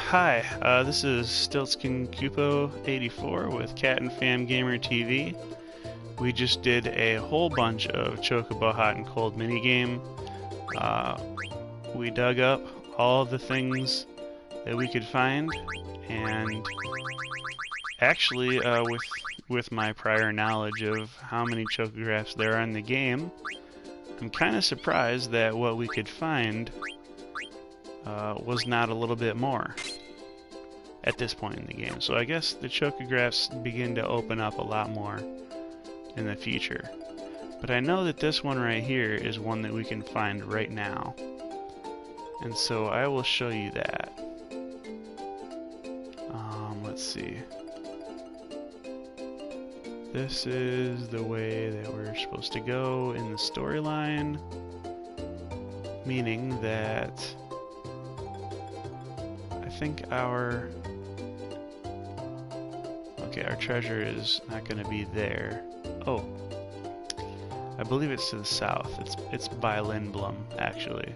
Hi, this is StiltzkinKupo84 with Cat and Fam Gamer TV. We just did a whole bunch of Chocobo Hot and Cold minigame. We dug up all the things that we could find, and actually, with my prior knowledge of how many Chocographs there are in the game, I'm kind of surprised that what we could find was not a little bit more at this point in the game. So I guess the Chocographs begin to open up a lot more in the future. But I know that this one right here is one that we can find right now. And so I will show you that. Let's see. This is the way that we're supposed to go in the storyline, meaning that I think our treasure is not going to be there. Oh, I believe it's to the south. It's by Lindblom, actually.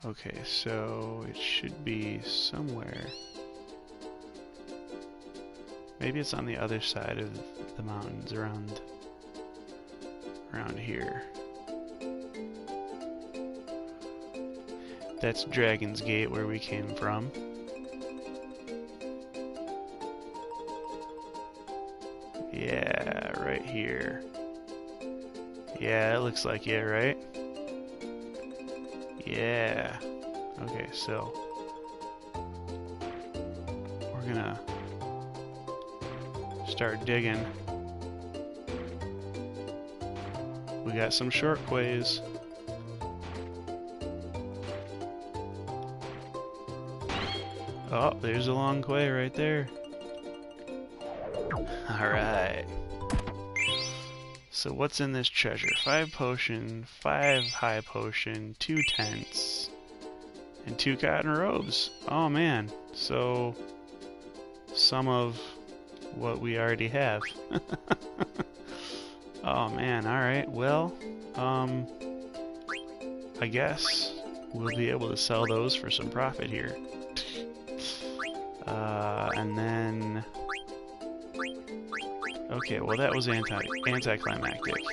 Okay, so it should be somewhere. Maybe it's on the other side of the mountains around here. That's Dragon's Gate, where we came from. Yeah, right here. Yeah, it looks like it, right? Yeah. Okay, so we're gonna start digging. We got some short quays. Oh, there's a long quay right there. Alright. So what's in this treasure? 5 potion, 5 high potion, 2 tents, and 2 cotton robes. Oh man, so some of what we already have. Oh man, alright, well, I guess we'll be able to sell those for some profit here. And then... Okay, well that was anticlimactic.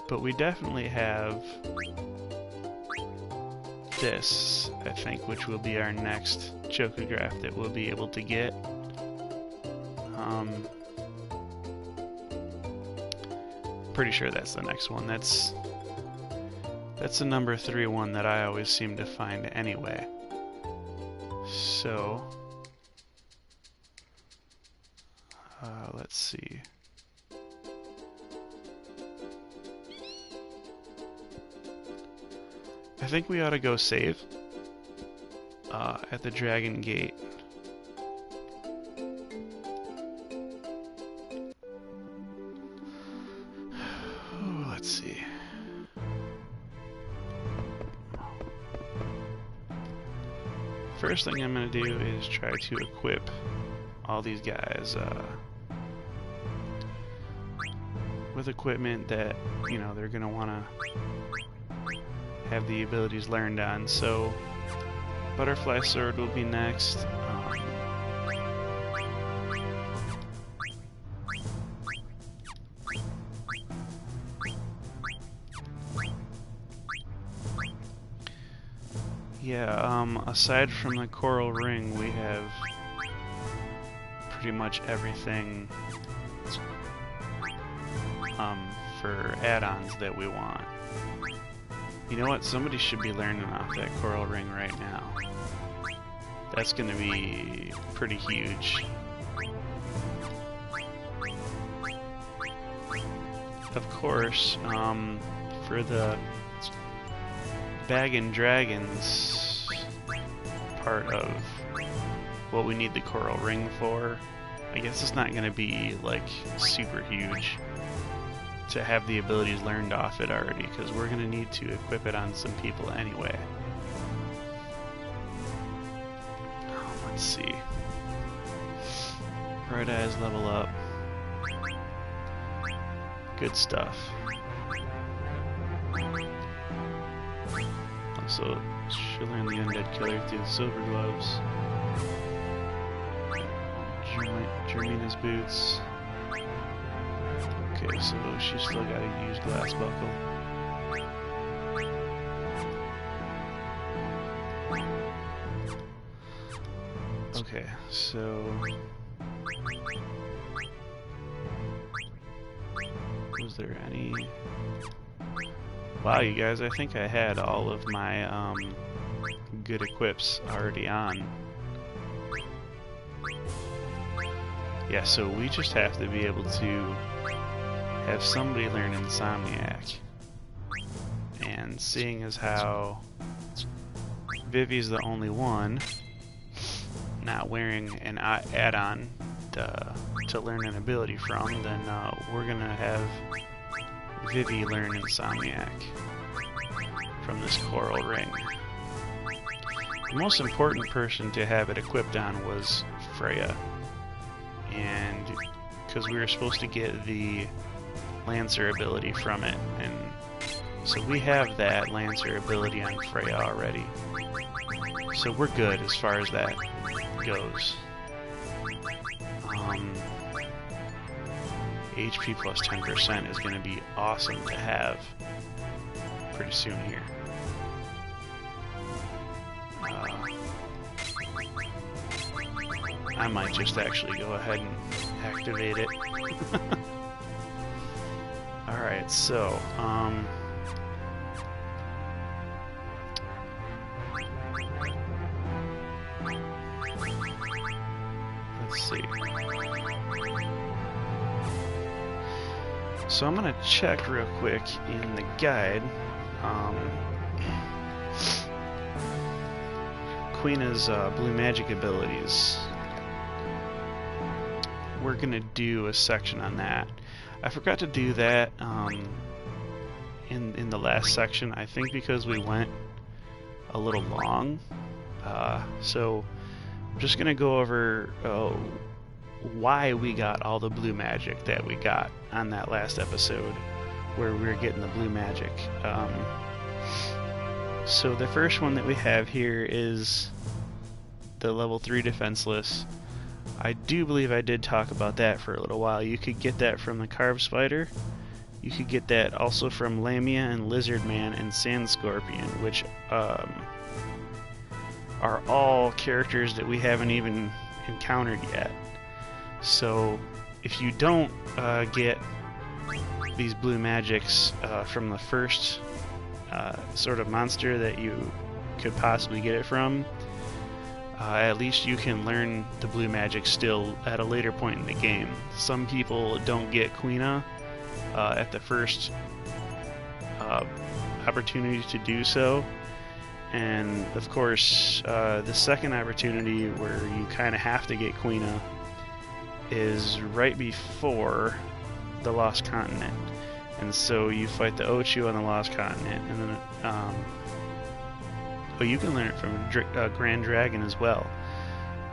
But we definitely have this, I think, which will be our next Chocograph that we'll be able to get. Pretty sure that's the next one. That's the number 3 one that I always seem to find anyway. So, let's see. I think we ought to go save at the Dragon Gate. Let's see. First thing I'm going to do is try to equip all these guys with equipment that, you know, they're going to want to have the abilities learned on. So, Butterfly Sword will be next. Aside from the coral ring, we have pretty much everything for add-ons that we want. You know what? Somebody should be learning off that coral ring right now. That's going to be pretty huge. Of course, for the Bag and Dragons part of what we need the coral ring for, I guess it's not going to be like super huge to have the abilities learned off it already, because we're going to need to equip it on some people anyway. Let's see. Bright Eyes level up. Good stuff. Also, she'll learn the Undead Killer through the Silver Gloves. Germina's Boots. Okay, so she's still got to use Glass Buckle. Okay, so... was there any... Wow, you guys, I think I had all of my good equips already on. Yeah, so we just have to be able to have somebody learn Insomniac. And seeing as how Vivi's the only one not wearing an add-on to learn an ability from, then we're gonna have Vivi learn Insomniac from this Coral Ring. The most important person to have it equipped on was Freya, and because we were supposed to get the Lancer ability from it, and so we have that Lancer ability on Freya already. So we're good as far as that goes. HP plus 10% is going to be awesome to have pretty soon here. I might just actually go ahead and activate it. Alright, so, let's see. So I'm gonna check real quick in the guide. Queena's blue magic abilities. We're gonna do a section on that. I forgot to do that in the last section, I think because we went a little long. So I'm just gonna go over why we got all the blue magic that we got on that last episode where we were getting the blue magic. So the first one that we have here is the level 3 defenseless. I do believe I did talk about that for a little while. You could get that from the Carved Spider. You could get that also from Lamia and Lizard Man and Sand Scorpion, which are all characters that we haven't even encountered yet. So if you don't get these blue magics from the first sort of monster that you could possibly get it from, at least you can learn the blue magic still at a later point in the game. Some people don't get Quina at the first opportunity to do so, and of course the second opportunity where you kind of have to get Quina is right before the Lost Continent, and so you fight the Ochu on the Lost Continent, and then but you can learn it from Grand Dragon as well.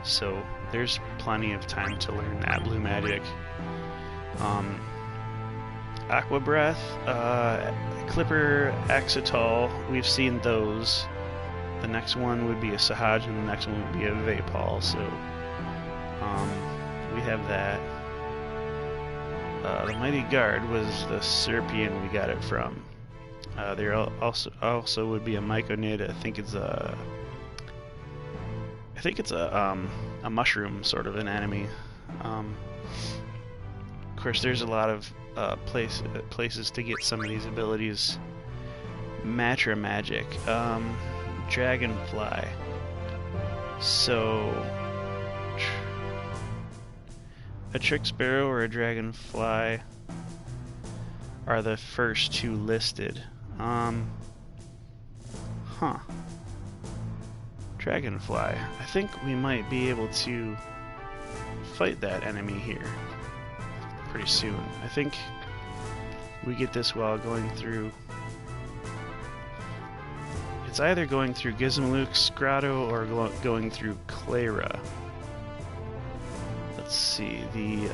So there's plenty of time to learn that blue magic. Aqua Breath, Clipper, Axetal, we've seen those. The next one would be a Sahaj, and the next one would be a Vapal. So we have that. The Mighty Guard was the Serpian we got it from. There also would be a Myconid. I think it's a mushroom sort of an enemy. Of course, there's a lot of places to get some of these abilities. Matra Magic, Dragonfly. So a Trick Sparrow or a Dragonfly are the first two listed. Dragonfly. I think we might be able to fight that enemy here pretty soon. I think we get this while going through... It's either going through Gizmaluke's Grotto or going through Clara. let's see, the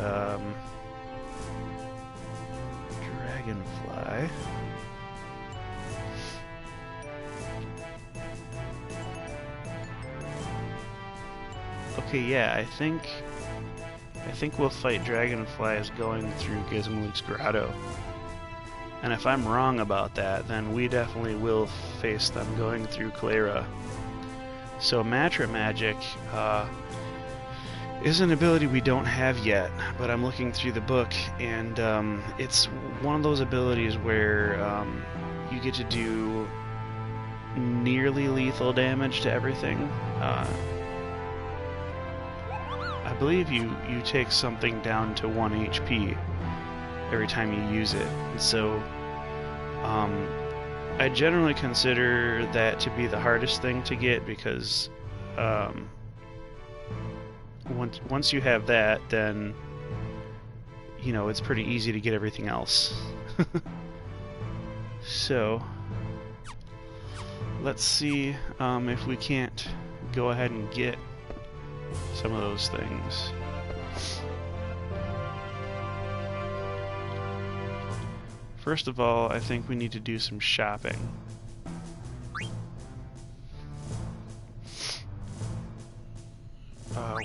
dragonfly. Okay, yeah, I think we'll fight dragonflies going through Gizmolik's Grotto. And if I'm wrong about that, then we definitely will face them going through Clara. So Matra Magic is an ability we don't have yet, but I'm looking through the book, and it's one of those abilities where you get to do nearly lethal damage to everything. I believe you take something down to 1 HP every time you use it. And so I generally consider that to be the hardest thing to get, because once you have that, then you know it's pretty easy to get everything else. So let's see if we can't go ahead and get some of those things. First of all, I think we need to do some shopping.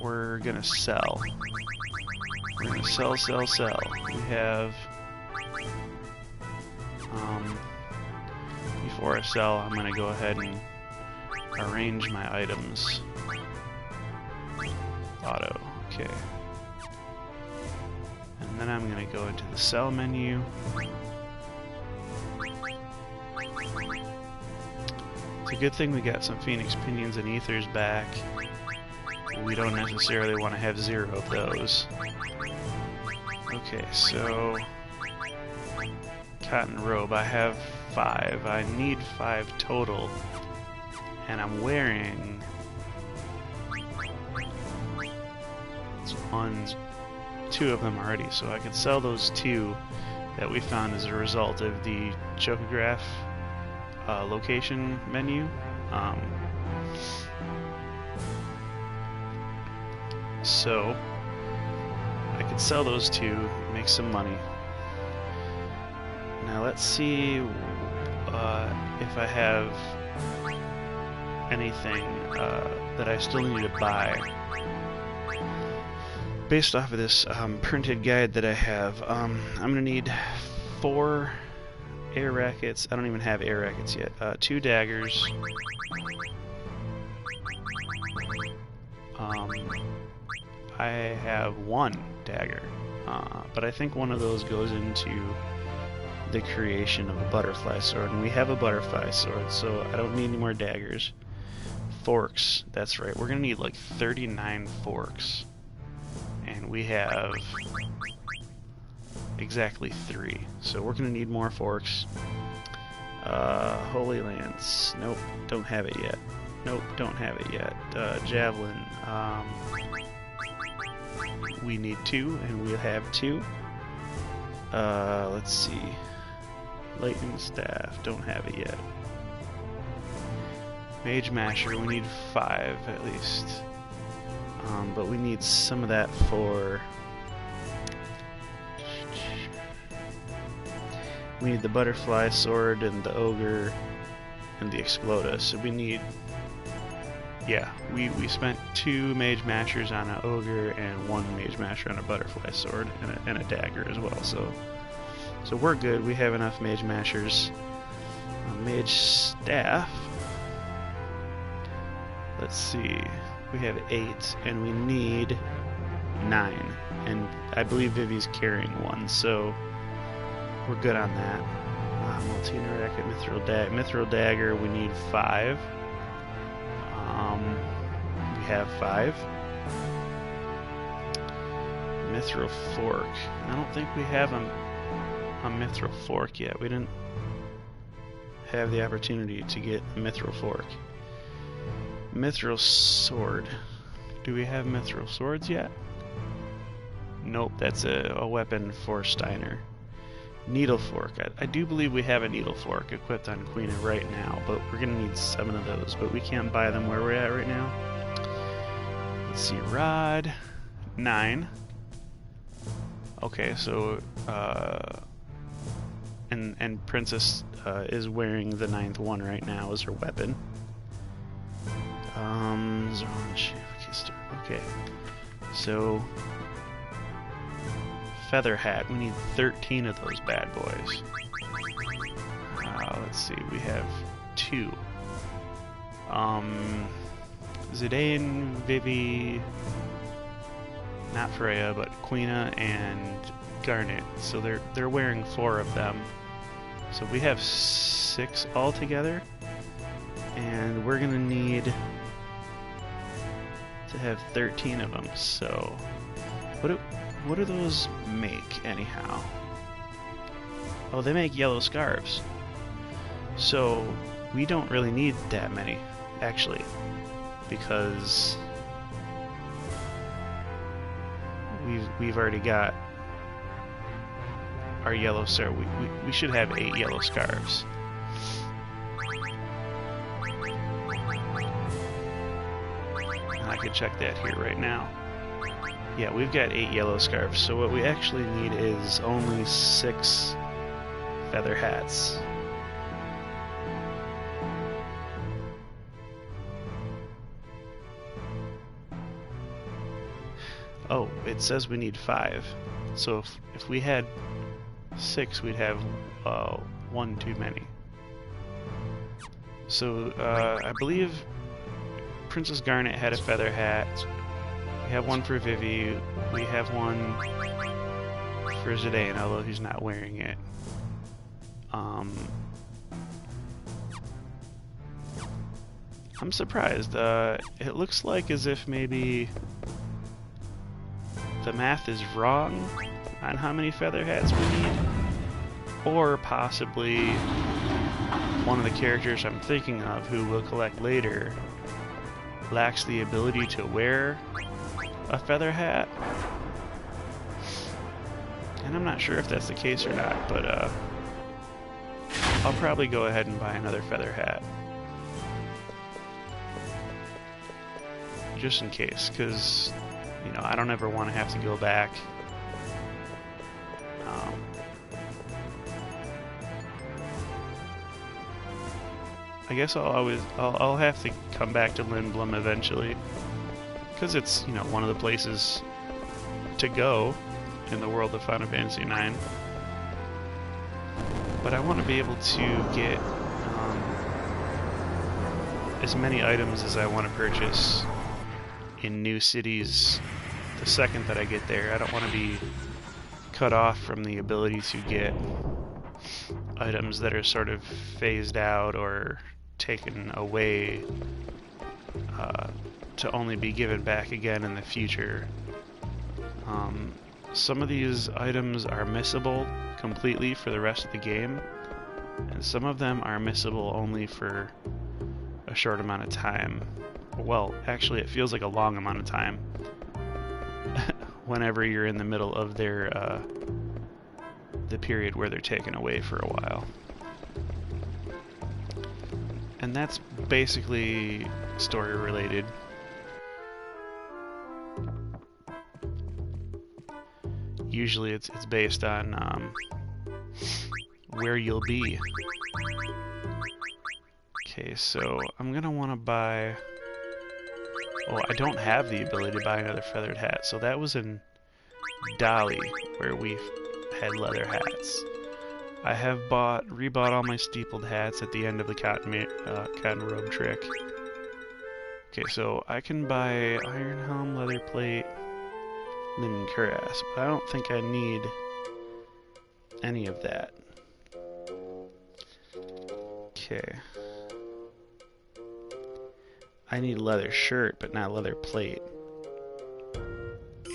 We're gonna sell. We're gonna sell. We have... before I sell, I'm gonna go ahead and arrange my items. Auto, okay. And then I'm gonna go into the sell menu. It's a good thing we got some Phoenix Pinions and Ethers back. We don't necessarily want to have 0 of those. Okay, so... Cotton robe, I have 5. I need 5 total. And I'm wearing... 2 of them already, so I could sell those 2 that we found as a result of the Chocograph location menu. So I could sell those 2, make some money. Now let's see if I have anything that I still need to buy. Based off of this printed guide that I have, I'm going to need 4 air rackets. I don't even have air rackets yet. 2 daggers. I have 1 dagger, but I think one of those goes into the creation of a butterfly sword, and we have a butterfly sword, so I don't need any more daggers. Forks, that's right. We're going to need like 39 forks. And we have exactly 3. So we're going to need more forks. Holy Lance. Nope, don't have it yet. Nope, don't have it yet. Javelin. We need 2, and we'll have 2. Let's see. Lightning Staff. Don't have it yet. Mage Masher. We need 5 at least. But we need some of that for... We need the Butterfly Sword and the Ogre and the Exploda. So we need... Yeah, we spent 2 Mage Mashers on an Ogre and 1 Mage Masher on a Butterfly Sword and a Dagger as well. So we're good. We have enough Mage Mashers. Mage Staff. Let's see. We have 8, and we need 9. And I believe Vivi's carrying 1, so we're good on that. Multina Racket, Mithril Dagger, we need 5. We have 5. Mithril Fork. I don't think we have a Mithril Fork yet. We didn't have the opportunity to get a Mithril Fork. Mithril Sword. Do we have Mithril Swords yet? Nope, that's a weapon for Steiner. Needle Fork. I do believe we have a Needle Fork equipped on Queen right now, but we're going to need 7 of those, but we can't buy them where we're at right now. Let's see, Rod. 9. Okay, so and Princess is wearing the 9th one right now as her weapon. Okay, so feather hat. We need 13 of those bad boys. Let's see, we have 2. Zidane, Vivi, not Freya, but Quina and Garnet. So they're wearing 4 of them. So we have 6 altogether, and we're gonna need to have 13 of them. So what do those make anyhow? Oh, they make yellow scarves. So we don't really need that many, actually, because we've already got our yellow scarf. We should have 8 yellow scarves. And I could check that here right now. Yeah, we've got 8 yellow scarves. So what we actually need is only 6 feather hats. Oh, it says we need 5. So if we had 6, we'd have 1 too many. So I believe Princess Garnet had a feather hat. We have one for Vivi. We have one for Zidane, although he's not wearing it. I'm surprised. It looks like as if maybe the math is wrong on how many feather hats we need, or possibly one of the characters I'm thinking of who we'll collect later lacks the ability to wear a feather hat. And I'm not sure if that's the case or not, but I'll probably go ahead and buy another feather hat. Just in case, because you know, I don't ever want to have to go back. I guess I'll have to come back to Lindblum eventually, because it's, you know, one of the places to go in the world of Final Fantasy IX. But I want to be able to get as many items as I want to purchase in new cities the second that I get there. I don't want to be cut off from the ability to get items that are sort of phased out or taken away to only be given back again in the future. Some of these items are missable completely for the rest of the game, and some of them are missable only for a short amount of time. Well, actually, it feels like a long amount of time whenever you're in the middle of their the period where they're taken away for a while. And that's basically story related. Usually it's based on where you'll be. Okay, so I'm gonna want to buy... Oh, I don't have the ability to buy another feathered hat, so that was in Dali, where we had leather hats. I have rebought all my steepled hats at the end of the cotton robe trick. Okay, so I can buy iron helm, leather plate, linen cuirass, but I don't think I need any of that. Okay. I need leather shirt, but not leather plate.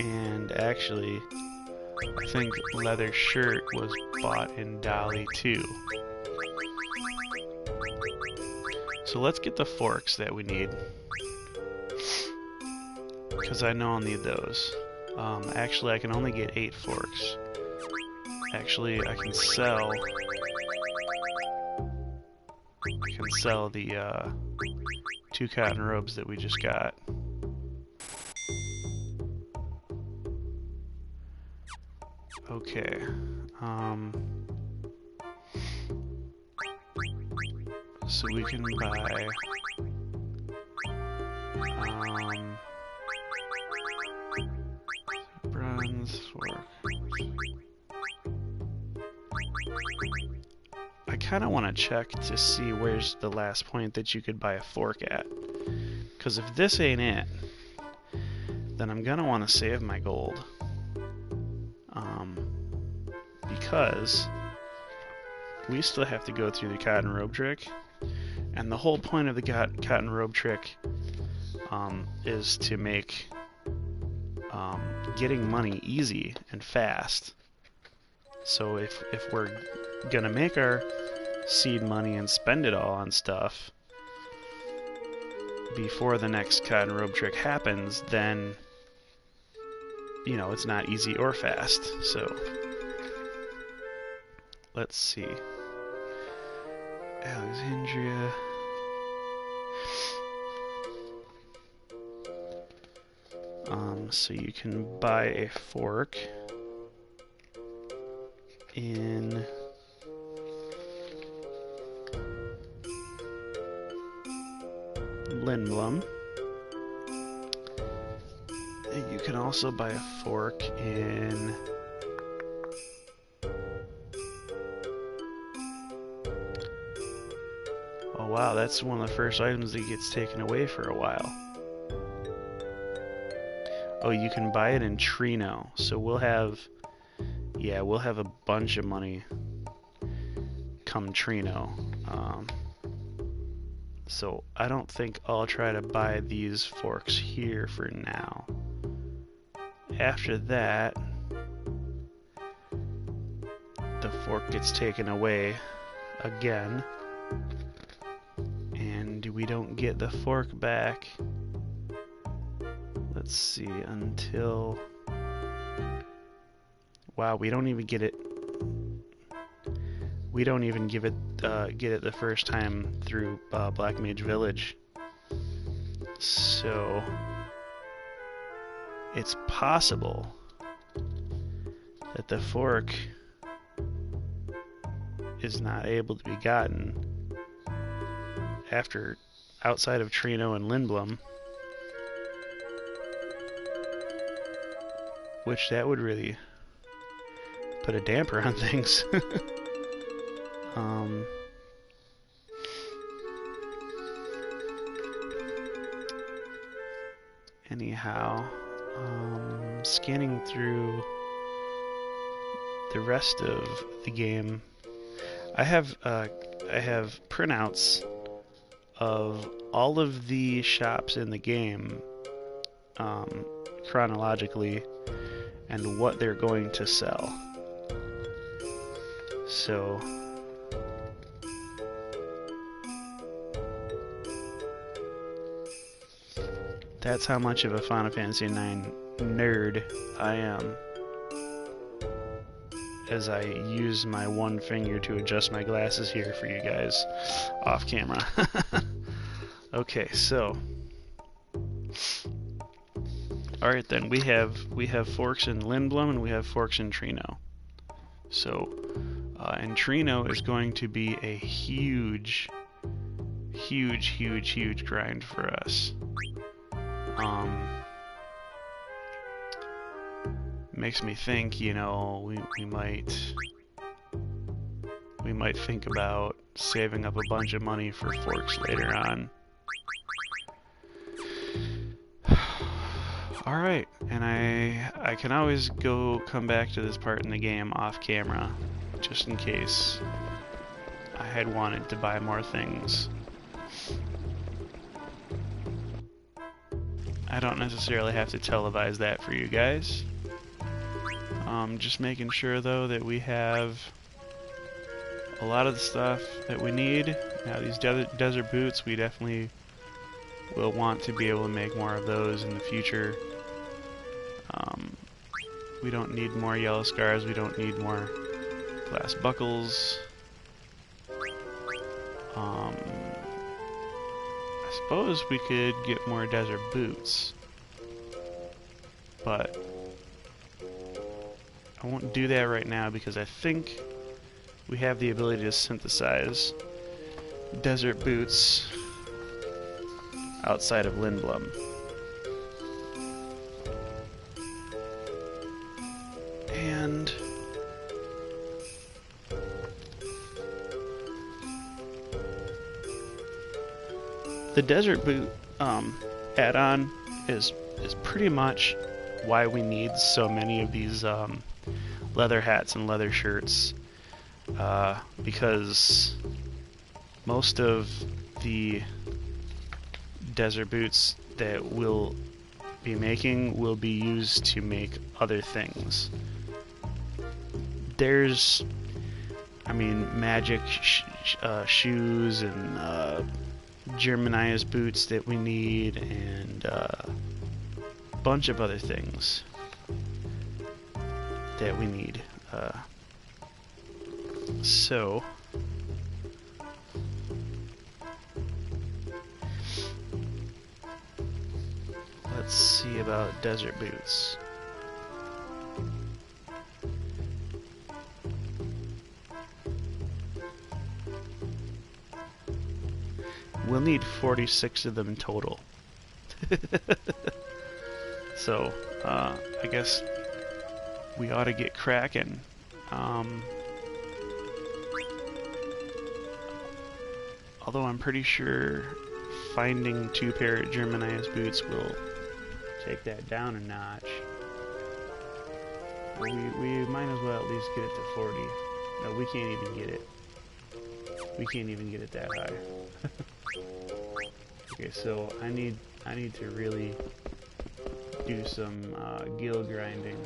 And actually, I think leather shirt was bought in Dali too. So let's get the forks that we need, because I know I'll need those. Actually, I can only get 8 forks. Actually, I can sell the 2 cotton robes that we just got. Okay. So we can buy bronze fork. I kind of want to check to see where's the last point that you could buy a fork at. Because if this ain't it, then I'm going to want to save my gold. Because we still have to go through the cotton robe trick. And the whole point of the cotton robe trick is to make getting money easy and fast. So if we're gonna make our seed money and spend it all on stuff before the next cotton robe trick happens, then you know it's not easy or fast. So let's see. Alexandria. So you can buy a fork in Lindblom. You can also buy a fork in oh wow, that's one of the first items that gets taken away for a while. Oh, you can buy it in Trino. So we'll have a bunch of money come Trino. So I don't think I'll try to buy these forks here for now. After that, the fork gets taken away again, and we don't get the fork back. Let's see, until... Wow, we don't even get it. We don't even get it the first time through Black Mage Village. So it's possible that the fork is not able to be gotten outside of Trino and Lindblom, which that would really put a damper on things. Anyhow, scanning through the rest of the game, I have printouts of all of the shops in the game chronologically and what they're going to sell. So that's how much of a Final Fantasy IX nerd I am, as I use my one finger to adjust my glasses here for you guys off camera. Okay, so alright then, we have forks in Lindblom and we have forks in Trino. So and Trino is going to be a huge grind for us. Makes me think, you know, we might think about saving up a bunch of money for forks later on. Alright, and I can always come back to this part in the game off camera, just in case I had wanted to buy more things. I don't necessarily have to televise that for you guys. Just making sure though that we have a lot of the stuff that we need. Now these desert boots, we definitely will want to be able to make more of those in the future. We don't need more yellow scars, we don't need more glass buckles. I suppose we could get more desert boots, but I won't do that right now because I think we have the ability to synthesize desert boots outside of Lindblum. And the desert boot add-on is pretty much why we need so many of these leather hats and leather shirts, because most of the desert boots that we'll be making will be used to make other things. There's, I mean, magic shoes and Germanized boots that we need, and a bunch of other things that we need. So let's see about desert boots. We'll need 46 of them in total. So, I guess we ought to get cracking. Although I'm pretty sure finding 2 pair of Germanized boots will take that down a notch. We might as well at least get it to 40. No, we can't even get it. We can't even get it that high. Okay, so I need to really do some gill grinding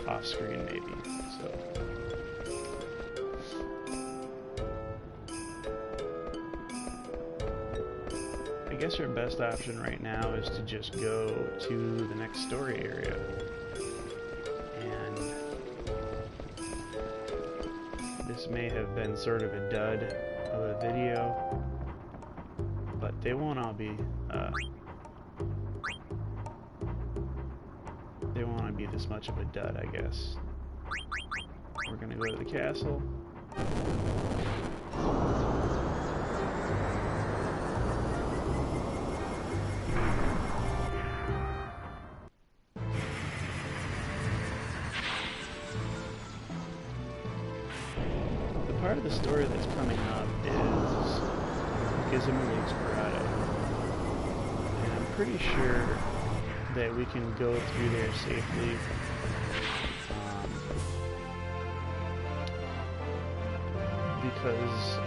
off screen maybe. So I guess our best option right now is to just go to the next story area. And this may have been sort of a dud of a video, but they won't all be this much of a dud, I guess. We're gonna go to the castle. The part of the story that's coming up is Gizmo's Grotto, and I'm pretty sure that we can go through there safely. Because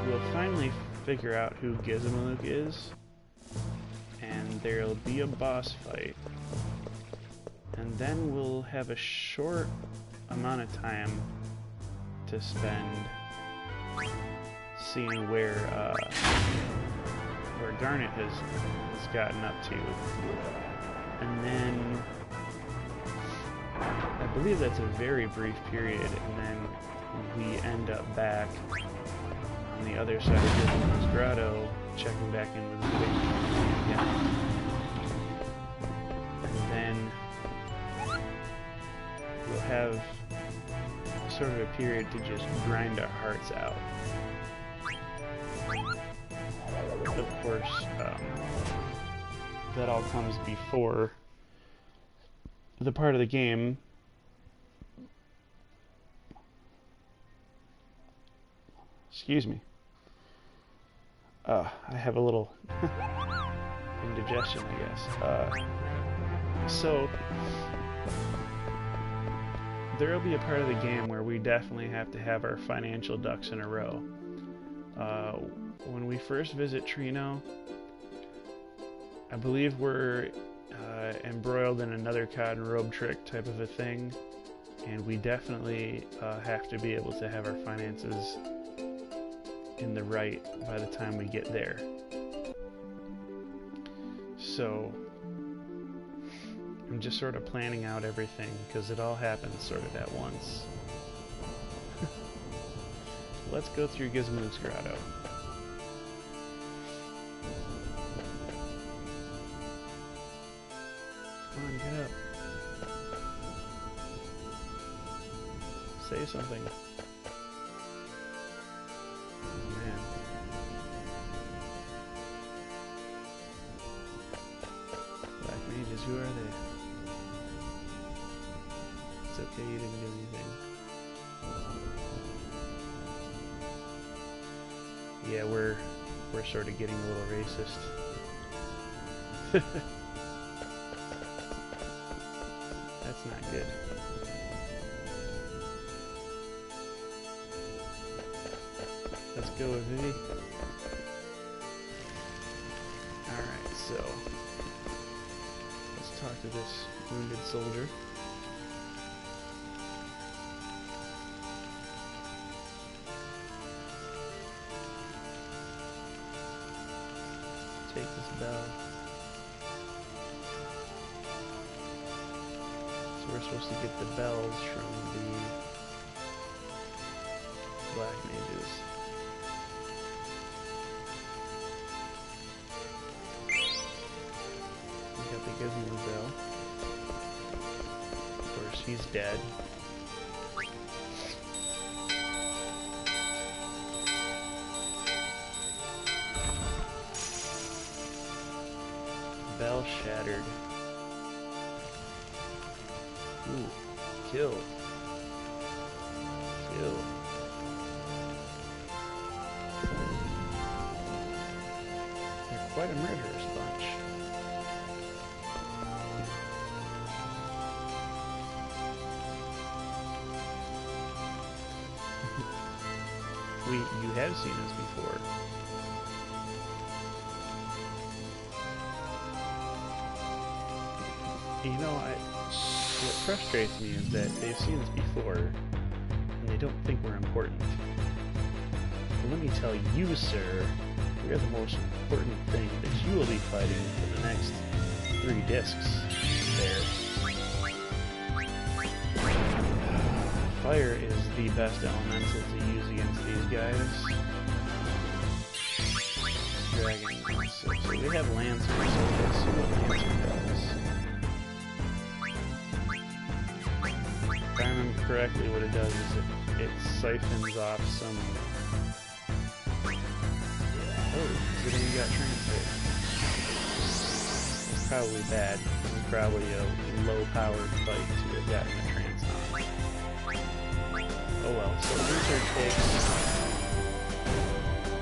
we'll finally figure out who Gizmo is, and there'll be a boss fight, and then we'll have a short amount of time to spend seeing where Garnet has gotten up to, and then I believe that's a very brief period, and then we end up back on the other side of Gizmo's Grotto, checking back in with the big again, and then we'll have sort of a period to just grind our hearts out. Of course, that all comes before the part of the game excuse me. I have a little indigestion, I guess. So there'll be a part of the game where we definitely have to have our financial ducks in a row. When we first visit Trino, I believe we're embroiled in another cotton robe trick type of a thing, and we definitely have to be able to have our finances in the right by the time we get there. So I'm just sort of planning out everything because it all happens sort of at once. Let's go through Gizmo's Grotto. Come on, get up. say something. Oh, man. Black mages, who are they? It's okay, you didn't do anything. Yeah, we're sort of getting a little racist. That's not good. Let's go with Vivi. Alright, so let's talk to this wounded soldier. Take this bell. So we're supposed to get the bells from the black mages. We got the Gizmo bell. Of course, he's dead. Bell shattered. Ooh, kill. Kill. They're quite a murderous bunch. You have seen us before. You know, what frustrates me is that they've seen us before, and they don't think we're important. But let me tell you, sir, we're the most important thing that you will be fighting for the next 3 discs there. Fire is the best elemental to use against these guys. Dragon, so we have Lancer, so let's see what Lancer does. If I remember correctly, what it does is it siphons off some... Oh, so then you got transfer. It's probably bad. It's probably a low-powered fight to have gotten a trance on. Oh well, so Lancer takes...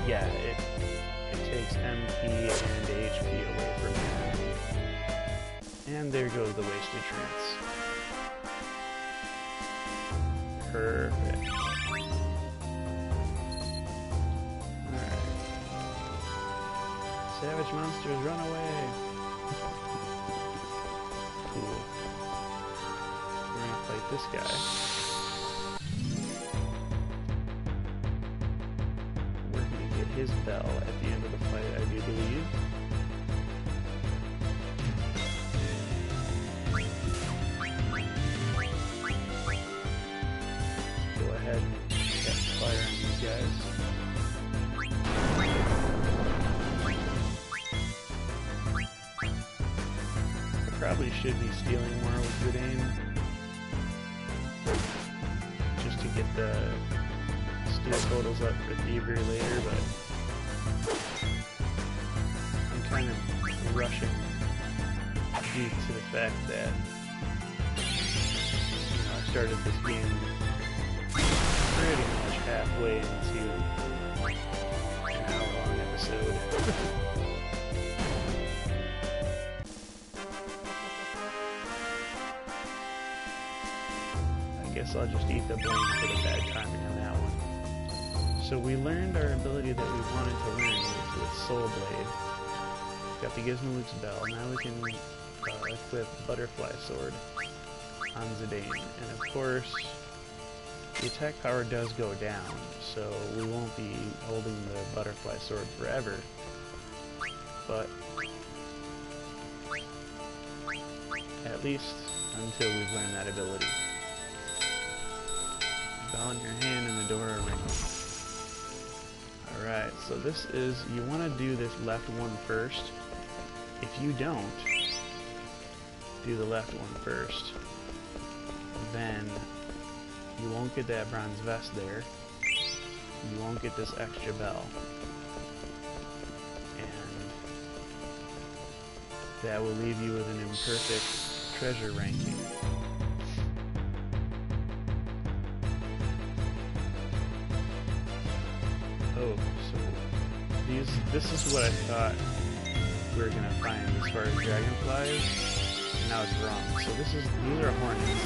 Yeah, it takes MP and HP away from him. And there goes the wasted trance. Perfect. Alright. Savage monsters, run away! Cool. We're gonna fight this guy. We're gonna get his bell at the end of the fight, I do believe. Probably should be stealing more with good aim, just to get the steal totals up for thievery later, but I'm kind of rushing due to the fact that I started this game pretty much halfway into an hour-long episode. I guess I'll just eat the blame for the bad timing on that one. So we learned our ability that we wanted to learn with Soul Blade. Got the Gizmo Bell. Now we can equip Butterfly Sword on Zidane. And of course, the attack power does go down, so we won't be holding the Butterfly Sword forever. But at least until we've learned that ability. Bell in your hand and the door rings. Alright, so this is, you want to do this left one first. If you don't do the left one first, then You won't get that bronze vest there. You won't get this extra bell. And that will leave you with an imperfect treasure ranking. Oh, so this is what I thought we were gonna find as far as dragonflies, and now it's wrong. So these are hornets.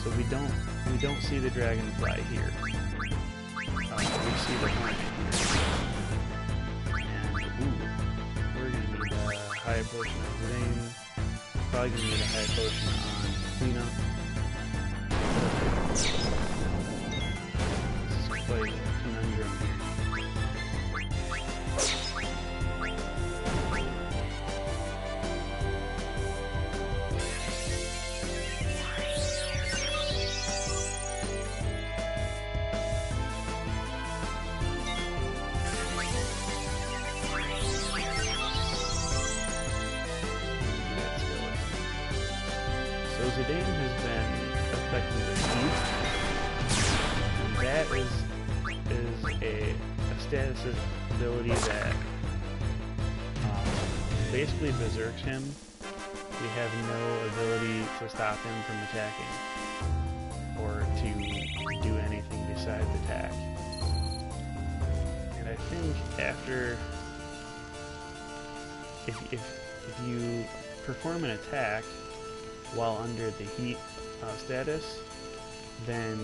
So we don't see the dragonfly here. We see the hornet here. And we're gonna need a high potion of rain. Probably gonna need a high potion on cleanup. This is quite a conundrum here. So Zidane has been effectively heat. That is a status ability that basically berserks him. We have no ability to stop him from attacking or to do anything besides attack. And I think after if you perform an attack while under the heat status, then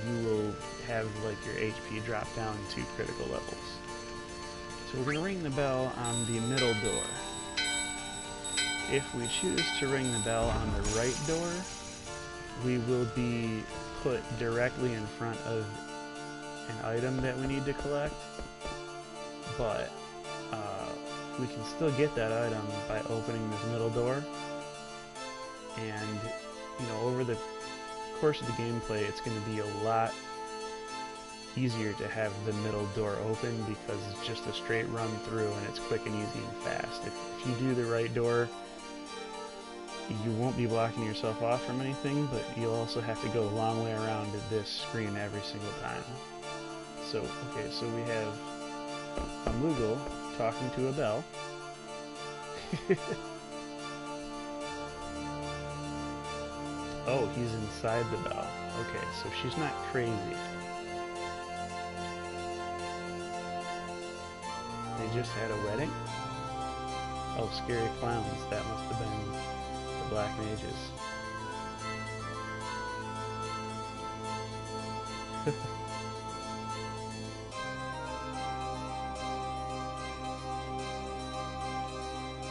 you will have like your HP drop down to critical levels. So we're going to ring the bell on the middle door. If we choose to ring the bell on the right door, we will be put directly in front of an item that we need to collect, but we can still get that item by opening this middle door. And, you know, over the course of the gameplay, it's going to be a lot easier to have the middle door open because it's just a straight run through and it's quick and easy and fast. If you do the right door, you won't be blocking yourself off from anything, but you'll also have to go a long way around this screen every single time. So, okay, so we have a Moogle talking to a bell. Oh, he's inside the bell. Okay, so she's not crazy. They just had a wedding? Oh, scary clowns. That must have been the Black Mages.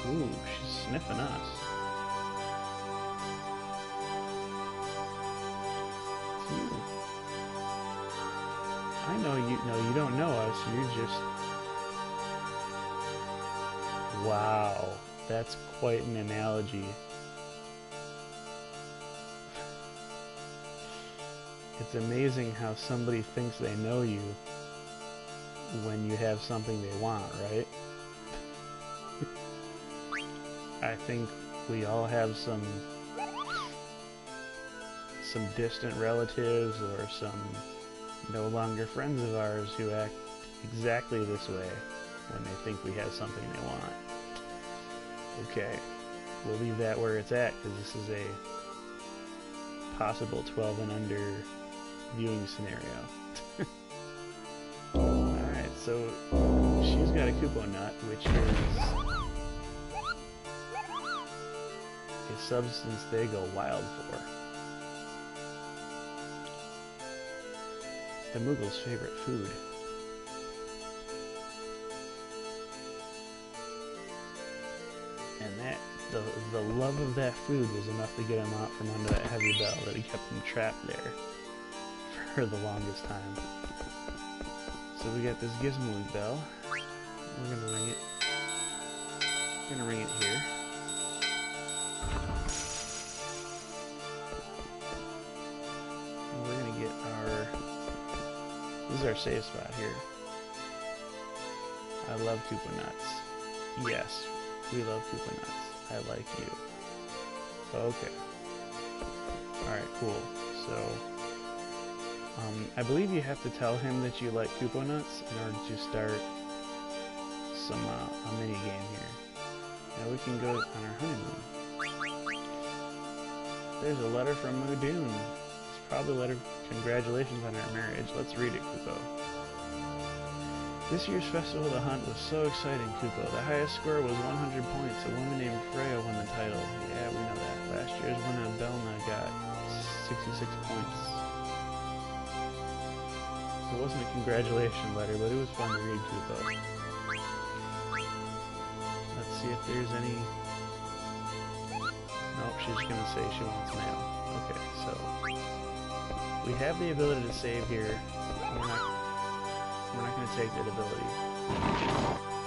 Ooh, she's sniffing us. I know you. No, you don't know us. You're just. Wow, that's quite an analogy. It's amazing how somebody thinks they know you when you have something they want, right? I think we all have some distant relatives or some no longer friends of ours who act exactly this way when they think we have something they want. Okay, we'll leave that where it's at because this is a possible 12 and under viewing scenario. Alright, so she's got a Kupo nut, which is a substance they go wild for. It's the Moogle's favorite food. And that, the love of that food was enough to get him out from under that heavy bell that he kept him trapped there for the longest time. So we got this Gizmo bell. We're gonna ring it. We're gonna ring it here. And we're gonna get our... This is our save spot here. I love Kupo nuts. Yes. We love Koopa nuts. I like you. Okay. Alright, cool. So, I believe you have to tell him that you like Koopa nuts in order to start some, a mini game here. Now we can go on our honeymoon. There's a letter from Mudoon. It's probably a letter of congratulations on our marriage. Let's read it, Kupo. This year's Festival of the Hunt was so exciting, Kupo. The highest score was 100 points. A woman named Freya won the title. Yeah, we know that. Last year's winner, Belna, got 66 points. It wasn't a congratulation letter, but it was fun to read, Kupo. Let's see if there's any... Nope, she's just gonna say she wants mail. Okay, so... We have the ability to save here. We're not going to take that ability.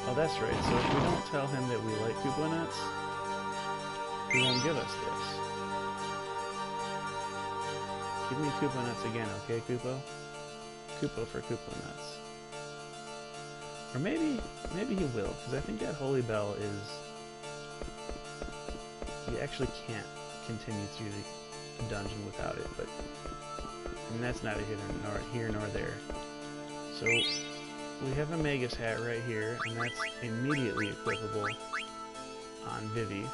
Oh, that's right. So if we don't tell him that we like Koopa nuts, he won't give us this. Give me Koopa nuts again, okay, Kupo? Kupo for Koopa nuts. Or maybe he will, because I think that Holy Bell is... You actually can't continue through the dungeon without it, but... I mean, that's neither here nor there. So, we have a Magus hat right here, and that's immediately equipable on Vivi.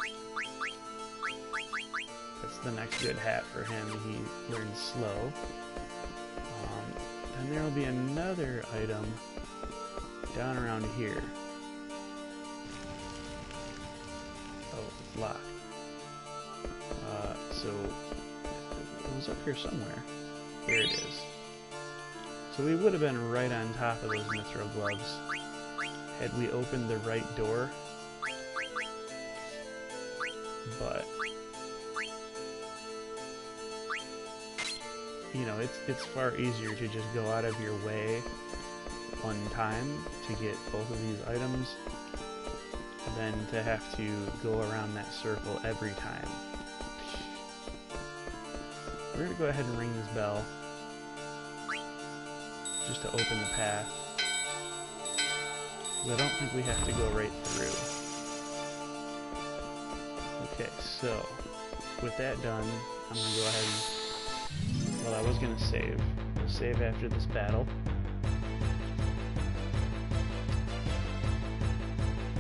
That's the next good hat for him. He learns slow. Then there will be another item down around here. Oh, it's locked. So, it was up here somewhere. Here it is. So we would have been right on top of those Mithril gloves had we opened the right door. But you know, it's far easier to just go out of your way one time to get both of these items than to have to go around that circle every time. We're gonna go ahead and ring this bell just to open the path. I don't think we have to go right through. Okay, so with that done, I'm gonna go ahead and... Well, I was gonna save. We'll save after this battle.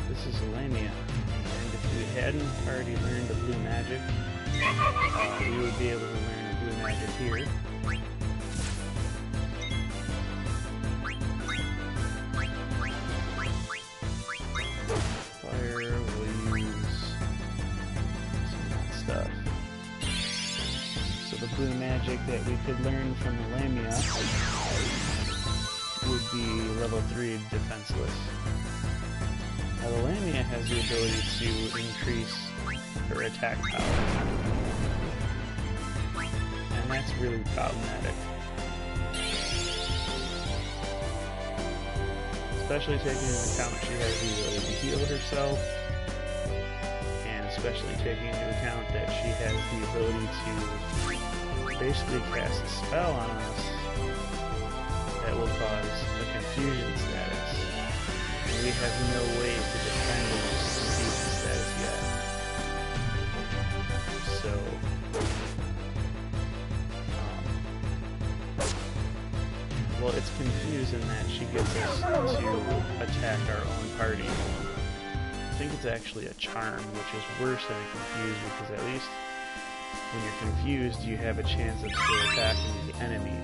This is Lamia, and if we hadn't already learned the blue magic, we would be able to learn the blue magic here. Fire, we'll use some of that stuff. So the blue magic that we could learn from the Lamia would be level 3 defenseless. Now the Lamia has the ability to increase her attack power, and that's really problematic. Especially taking into account she has the ability to heal herself, and especially taking into account that she has the ability to basically cast a spell on us that will cause a confusion status. And we have no way to defend against confusion status yet. So, well, it's confused in that she gets us to attack our own party. I think it's actually a charm, which is worse than a confuse, because at least when you're confused, you have a chance of still attacking the enemy.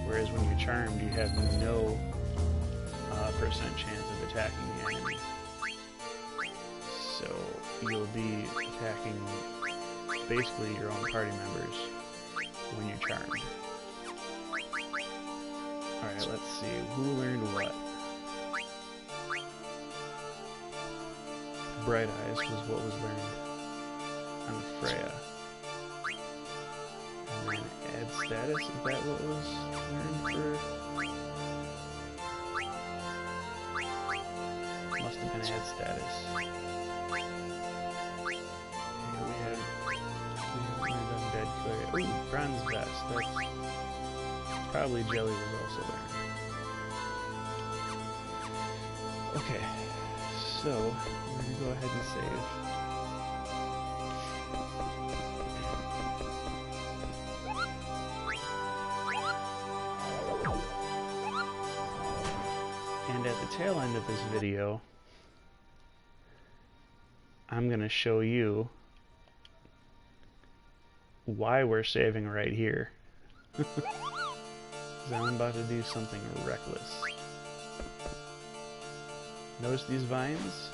Whereas when you're charmed, you have no percent chance of attacking the enemy. So you'll be attacking basically your own party members when you're charmed. Alright, let's see. Who learned what? Bright Eyes was what was learned on Freya. And then add status, is that what was learned for? Must have been add status. Yeah, we have learned Undead Clear. Ooh, Bronze Vest. That's probably Jelly was also learned. Okay, So, we're going to go ahead and save. And at the tail end of this video, I'm going to show you why we're saving right here. Because I'm about to do something reckless. Notice these vines?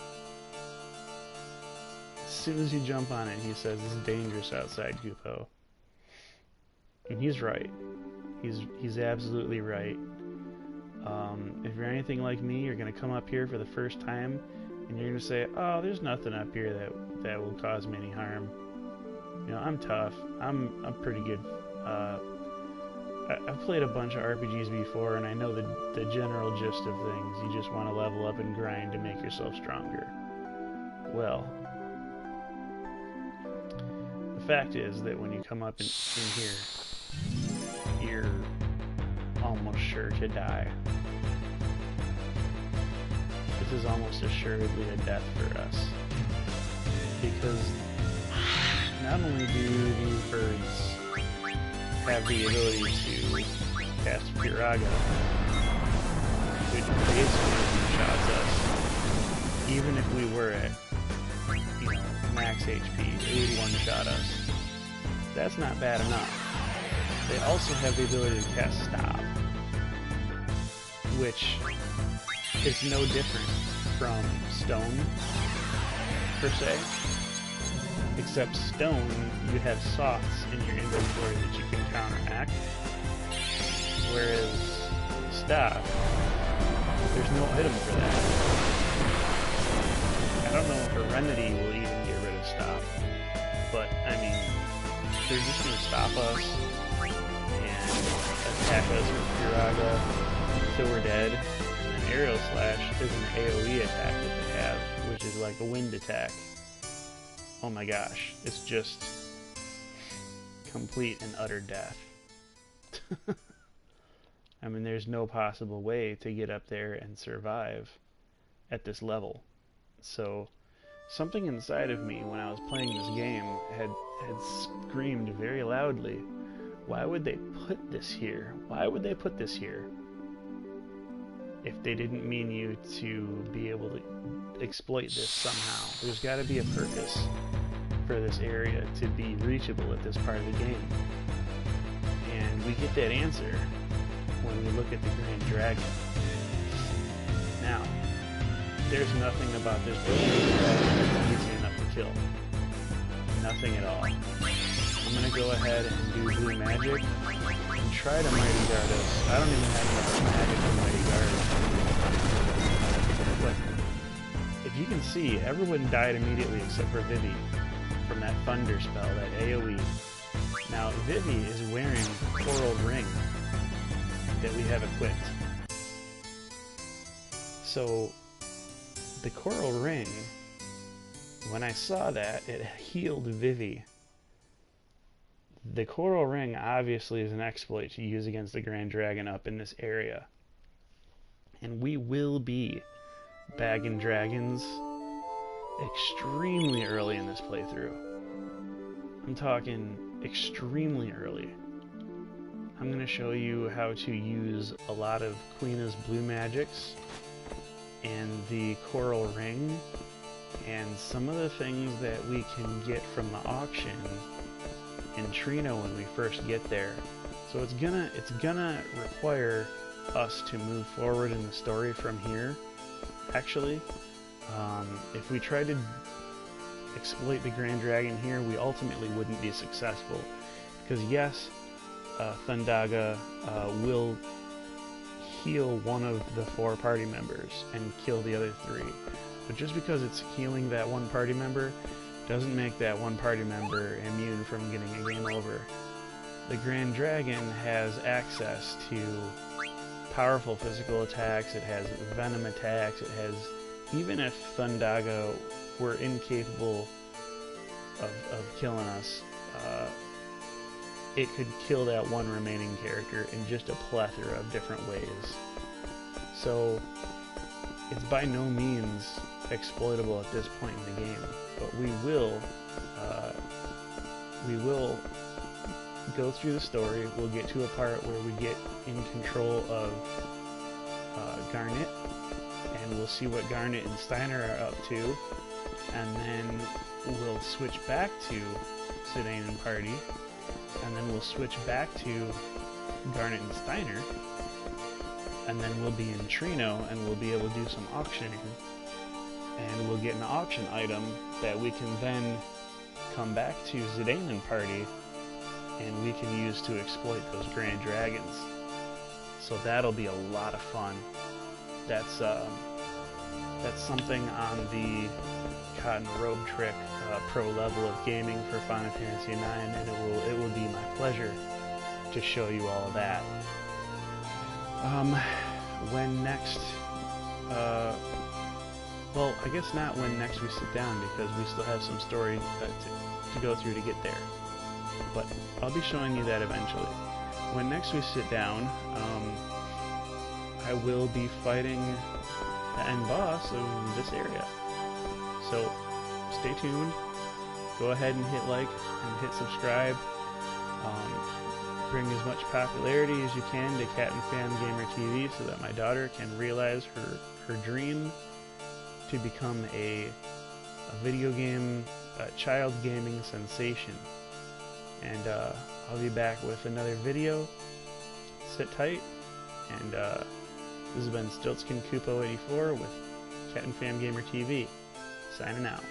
As soon as you jump on it, he says it's dangerous outside, Kupo. And he's right. He's absolutely right. If you're anything like me, you're going to come up here for the first time, and you're going to say, oh, there's nothing up here that will cause me any harm. You know, I'm tough. I'm pretty good. I've played a bunch of RPGs before, and I know the general gist of things. You just want to level up and grind to make yourself stronger. Well, the fact is that when you come up in here, you're almost sure to die. This is almost assuredly a death for us. Because not only do these birds have the ability to cast Firaga, which basically one-shots us, even if we were at, you know, max HP, it would one-shot us. That's not bad enough. They also have the ability to cast Stop, which is no different from Stone, per se. Except Stone, you have softs in your inventory that you can counteract. Whereas Stop, there's no item for that. I don't know if a remedy will even get rid of Stop. But, I mean, they're just going to stop us and attack us with Firaga until we're dead. And Aerial Slash is an AoE attack that they have, which is like a wind attack. Oh my gosh, it's just complete and utter death. I mean, there's no possible way to get up there and survive at this level. So, something inside of me when I was playing this game had screamed very loudly, why would they put this here? Why would they put this here? If they didn't mean you to be able to exploit this somehow. There's got to be a purpose for this area to be reachable at this part of the game. And we get that answer when we look at the Grand Dragon. Now, there's nothing about this building that's easy enough to kill. Nothing at all. I'm going to go ahead and do blue magic and try to Mighty Guard us. I don't even have enough magic to Mighty Guard. But if you can see, everyone died immediately except for Vivi from that Thunder spell, that AoE. Now, Vivi is wearing the Coral Ring that we have equipped. So, the Coral Ring, when I saw that, it healed Vivi. The Coral Ring obviously is an exploit to use against the Grand Dragon up in this area. And we will be bagging dragons extremely early in this playthrough. I'm talking extremely early. I'm going to show you how to use a lot of Queena's blue magics and the Coral Ring and some of the things that we can get from the auction in Trino when we first get there. So it's gonna require us to move forward in the story from here. Actually, if we tried to exploit the Grand Dragon here, we ultimately wouldn't be successful. Because yes, Thundaga will heal one of the 4 party members and kill the other 3. But just because it's healing that one party member doesn't make that one party member immune from getting a game over. The Grand Dragon has access to powerful physical attacks, it has venom attacks, it has, even if Thundaga were incapable of killing us, it could kill that one remaining character in just a plethora of different ways. So it's by no means exploitable at this point in the game, but we will go through the story. We'll get to a part where we get in control of Garnet, and we'll see what Garnet and Steiner are up to, and then we'll switch back to Zidane and Party, and then we'll switch back to Garnet and Steiner, and then we'll be in Trino, and we'll be able to do some auctioning, and we'll get an auction item that we can then come back to Zidane and Party, and we can use to exploit those Grand Dragons. So that'll be a lot of fun. That's something on the Cotton Robe Trick pro level of gaming for Final Fantasy IX, and it will be my pleasure to show you all of that. When next? Well, I guess not when next we sit down, because we still have some story to go through to get there. But I'll be showing you that eventually. When next we sit down, I will be fighting the end boss of this area. So stay tuned. Go ahead and hit like and hit subscribe. Bring as much popularity as you can to Cat and Fan Gamer TV so that my daughter can realize her dream to become a video game, child gaming sensation. And I'll be back with another video. Sit tight. And this has been StiltzkinKupo84 with Cat and Fan Gamer TV. Signing out.